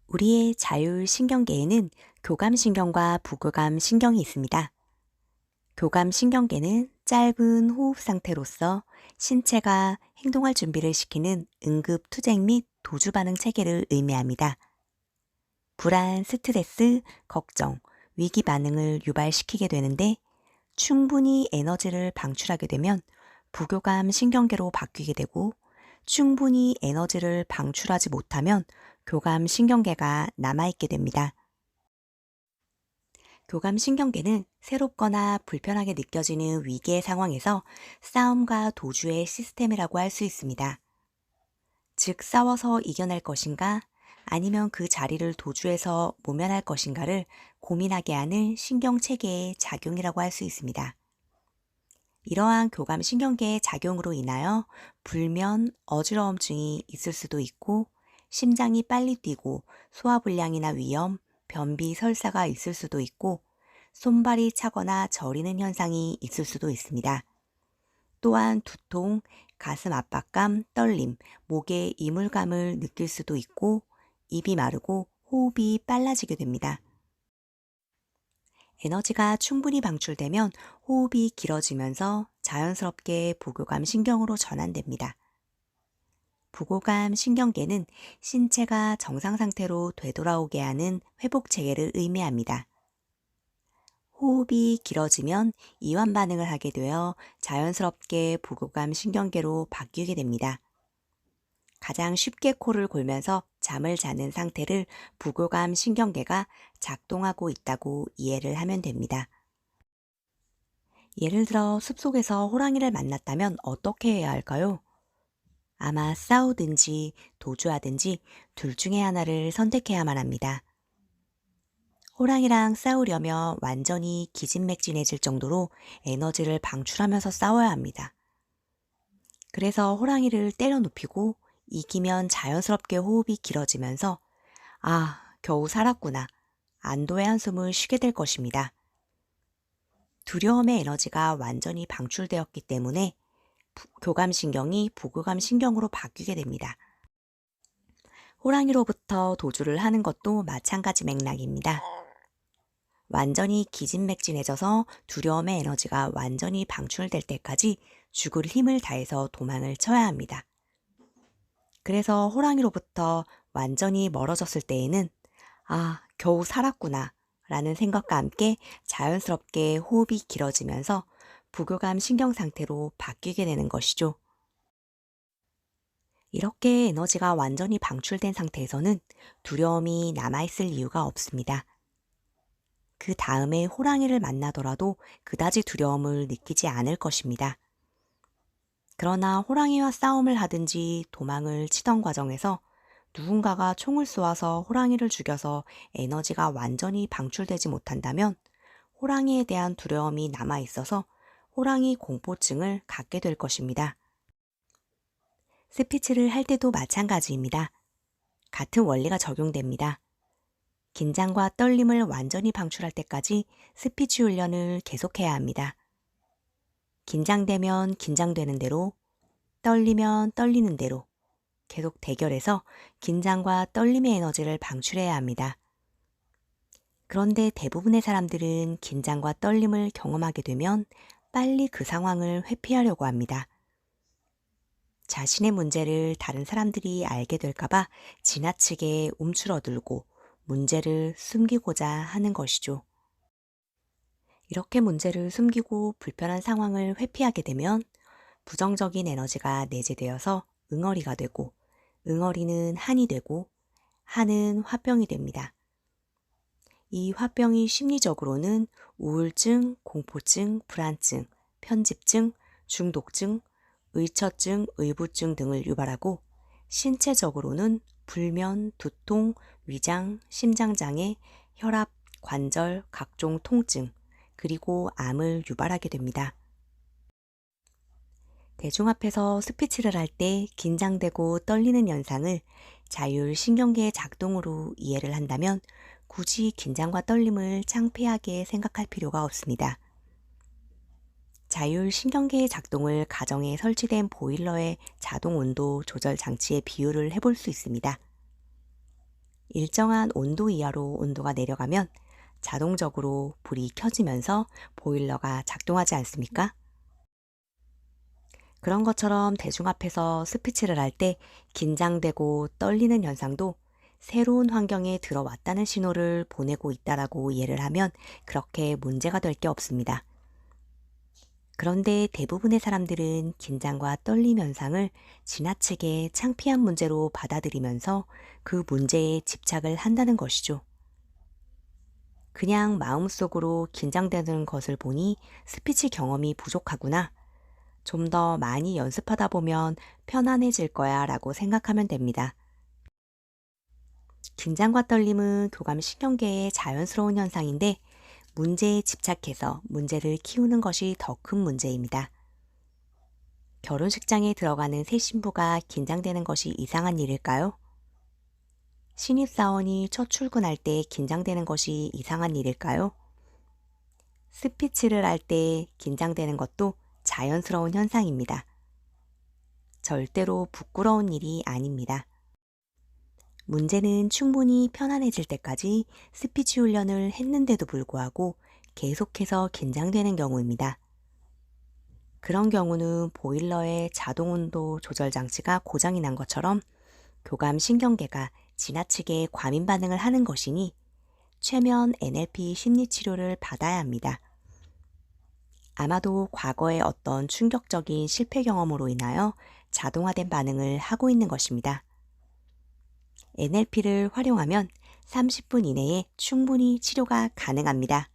우리의 자율신경계에는 교감신경과 부교감신경이 있습니다. 교감신경계는 짧은 호흡 상태로서 신체가 행동할 준비를 시키는 응급 투쟁 및 도주 반응 체계를 의미합니다. 불안, 스트레스, 걱정, 위기 반응을 유발시키게 되는데 충분히 에너지를 방출하게 되면 부교감 신경계로 바뀌게 되고 충분히 에너지를 방출하지 못하면 교감 신경계가 남아있게 됩니다. 교감 신경계는 새롭거나 불편하게 느껴지는 위기의 상황에서 싸움과 도주의 시스템이라고 할 수 있습니다. 즉 싸워서 이겨낼 것인가 아니면 그 자리를 도주해서 모면할 것인가를 고민하게 하는 신경체계의 작용이라고 할 수 있습니다. 이러한 교감 신경계의 작용으로 인하여 불면, 어지러움증이 있을 수도 있고 심장이 빨리 뛰고 소화불량이나 위염, 변비, 설사가 있을 수도 있고 손발이 차거나 저리는 현상이 있을 수도 있습니다. 또한 두통, 가슴 압박감, 떨림, 목에 이물감을 느낄 수도 있고 입이 마르고 호흡이 빨라지게 됩니다. 에너지가 충분히 방출되면 호흡이 길어지면서 자연스럽게 부교감 신경으로 전환됩니다. 부교감 신경계는 신체가 정상 상태로 되돌아오게 하는 회복 체계를 의미합니다. 호흡이 길어지면 이완 반응을 하게 되어 자연스럽게 부교감 신경계로 바뀌게 됩니다. 가장 쉽게 코를 골면서 잠을 자는 상태를 부교감 신경계가 작동하고 있다고 이해를 하면 됩니다. 예를 들어 숲속에서 호랑이를 만났다면 어떻게 해야 할까요? 아마 싸우든지 도주하든지 둘 중에 하나를 선택해야만 합니다. 호랑이랑 싸우려면 완전히 기진맥진해질 정도로 에너지를 방출하면서 싸워야 합니다. 그래서 호랑이를 때려 눕히고 이기면 자연스럽게 호흡이 길어지면서 아, 겨우 살았구나. 안도의 한숨을 쉬게 될 것입니다. 두려움의 에너지가 완전히 방출되었기 때문에 교감신경이 부교감신경으로 바뀌게 됩니다. 호랑이로부터 도주를 하는 것도 마찬가지 맥락입니다. 완전히 기진맥진해져서 두려움의 에너지가 완전히 방출될 때까지 죽을 힘을 다해서 도망을 쳐야 합니다. 그래서 호랑이로부터 완전히 멀어졌을 때에는 아, 겨우 살았구나 라는 생각과 함께 자연스럽게 호흡이 길어지면서 부교감 신경 상태로 바뀌게 되는 것이죠. 이렇게 에너지가 완전히 방출된 상태에서는 두려움이 남아있을 이유가 없습니다. 그 다음에 호랑이를 만나더라도 그다지 두려움을 느끼지 않을 것입니다. 그러나 호랑이와 싸움을 하든지 도망을 치던 과정에서 누군가가 총을 쏘아서 호랑이를 죽여서 에너지가 완전히 방출되지 못한다면 호랑이에 대한 두려움이 남아있어서 호랑이 공포증을 갖게 될 것입니다. 스피치를 할 때도 마찬가지입니다. 같은 원리가 적용됩니다. 긴장과 떨림을 완전히 방출할 때까지 스피치 훈련을 계속해야 합니다. 긴장되면 긴장되는 대로, 떨리면 떨리는 대로 계속 대결해서 긴장과 떨림의 에너지를 방출해야 합니다. 그런데 대부분의 사람들은 긴장과 떨림을 경험하게 되면 빨리 그 상황을 회피하려고 합니다. 자신의 문제를 다른 사람들이 알게 될까봐 지나치게 움츠러들고 문제를 숨기고자 하는 것이죠. 이렇게 문제를 숨기고 불편한 상황을 회피하게 되면 부정적인 에너지가 내재되어서 응어리가 되고 응어리는 한이 되고 한은 화병이 됩니다. 이 화병이 심리적으로는 우울증, 공포증, 불안증, 편집증, 중독증, 의처증, 의부증 등을 유발하고 신체적으로는 불면, 두통, 위장, 심장장애, 혈압, 관절, 각종 통증, 그리고 암을 유발하게 됩니다. 대중 앞에서 스피치를 할 때 긴장되고 떨리는 현상을 자율신경계의 작동으로 이해를 한다면 굳이 긴장과 떨림을 창피하게 생각할 필요가 없습니다. 자율신경계의 작동을 가정에 설치된 보일러의 자동 온도 조절 장치에 비유를 해볼 수 있습니다. 일정한 온도 이하로 온도가 내려가면 자동적으로 불이 켜지면서 보일러가 작동하지 않습니까? 그런 것처럼 대중 앞에서 스피치를 할 때 긴장되고 떨리는 현상도 새로운 환경에 들어왔다는 신호를 보내고 있다라고 이해를 하면 그렇게 문제가 될 게 없습니다. 그런데 대부분의 사람들은 긴장과 떨림 현상을 지나치게 창피한 문제로 받아들이면서 그 문제에 집착을 한다는 것이죠. 그냥 마음속으로 긴장되는 것을 보니 스피치 경험이 부족하구나. 좀 더 많이 연습하다 보면 편안해질 거야 라고 생각하면 됩니다. 긴장과 떨림은 교감 신경계의 자연스러운 현상인데 문제에 집착해서 문제를 키우는 것이 더 큰 문제입니다. 결혼식장에 들어가는 새 신부가 긴장되는 것이 이상한 일일까요? 신입사원이 첫 출근할 때 긴장되는 것이 이상한 일일까요? 스피치를 할 때 긴장되는 것도 자연스러운 현상입니다. 절대로 부끄러운 일이 아닙니다. 문제는 충분히 편안해질 때까지 스피치 훈련을 했는데도 불구하고 계속해서 긴장되는 경우입니다. 그런 경우는 보일러의 자동 온도 조절 장치가 고장이 난 것처럼 교감 신경계가 지나치게 과민 반응을 하는 것이니 최면 NLP 심리 치료를 받아야 합니다. 아마도 과거의 어떤 충격적인 실패 경험으로 인하여 자동화된 반응을 하고 있는 것입니다. NLP를 활용하면 30분 이내에 충분히 치료가 가능합니다.